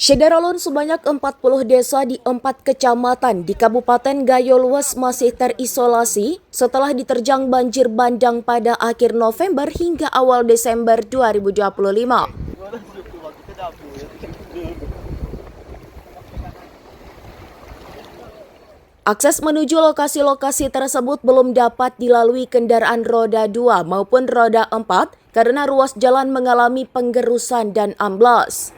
Syederalun sebanyak 40 desa di 4 kecamatan di Kabupaten Gayo Luas masih terisolasi setelah diterjang banjir bandang pada akhir November hingga awal Desember 2025. Akses menuju lokasi-lokasi tersebut belum dapat dilalui kendaraan roda 2 maupun roda 4 karena ruas jalan mengalami penggerusan dan amblas.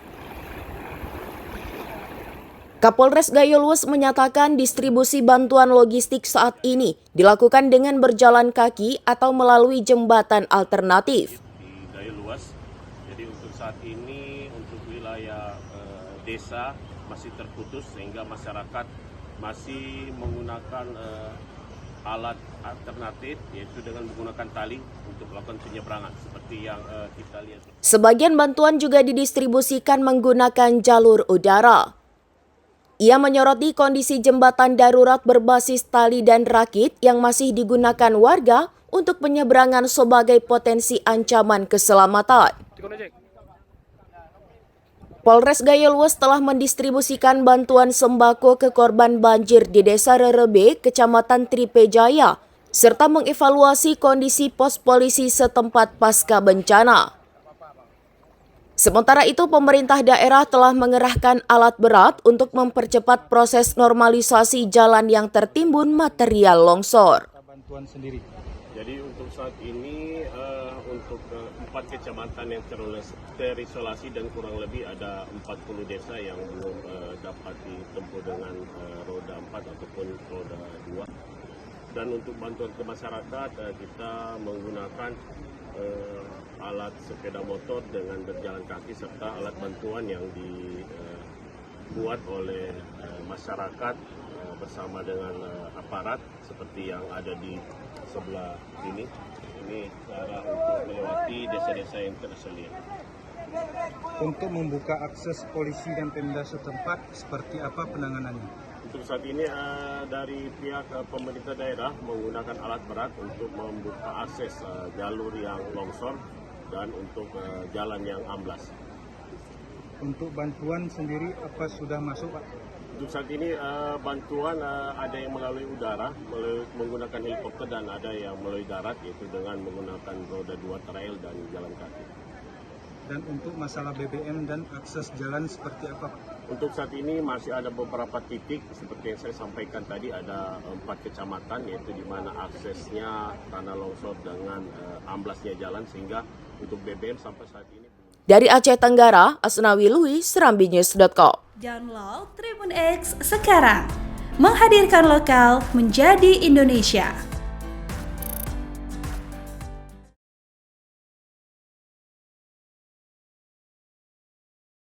Kapolres Gayo Luas menyatakan distribusi bantuan logistik saat ini dilakukan dengan berjalan kaki atau melalui jembatan alternatif. Di Gayo Luas, jadi untuk saat ini untuk wilayah desa masih terputus sehingga masyarakat masih menggunakan alat alternatif yaitu dengan menggunakan tali untuk melakukan penyeberangan seperti yang kita lihat. Sebagian bantuan juga didistribusikan menggunakan jalur udara. Ia menyoroti kondisi jembatan darurat berbasis tali dan rakit yang masih digunakan warga untuk penyeberangan sebagai potensi ancaman keselamatan. Polres Gayo Luas telah mendistribusikan bantuan sembako ke korban banjir di Desa Rerebe, Kecamatan Tripejaya, serta mengevaluasi kondisi pos polisi setempat pasca bencana. Sementara itu, pemerintah daerah telah mengerahkan alat berat untuk mempercepat proses normalisasi jalan yang tertimbun material longsor. Bantuan sendiri. Jadi untuk saat ini untuk 4 kecamatan yang terisolasi dan kurang lebih ada 40 desa yang belum dapat ditempuh dengan roda 4 ataupun roda 2. Dan untuk bantuan ke masyarakat kita menggunakan alat sepeda motor dengan berjalan kaki serta alat bantuan yang dibuat oleh masyarakat bersama dengan aparat seperti yang ada di sebelah sini. Ini cara untuk melewati desa-desa yang terisolir. Untuk membuka akses polisi dan Pemda setempat, seperti apa penanganannya? Untuk saat ini dari pihak pemerintah daerah menggunakan alat berat untuk membuka akses jalur yang longsor dan untuk jalan yang amblas. Untuk bantuan sendiri apa sudah masuk, Pak? Untuk saat ini bantuan ada yang melalui udara, menggunakan helikopter dan ada yang melalui darat yaitu dengan menggunakan roda 2 trail dan jalan kaki. Dan untuk masalah BBM dan akses jalan seperti apa, Pak? Untuk saat ini masih ada beberapa titik seperti yang saya sampaikan tadi, ada 4 kecamatan yaitu di mana aksesnya tanah longsor dengan amblasnya jalan sehingga untuk BBM sampai saat ini. Dari Aceh Tenggara, Asnawi Lui, serambinews.com. Download Tribun X sekarang, menghadirkan lokal menjadi Indonesia.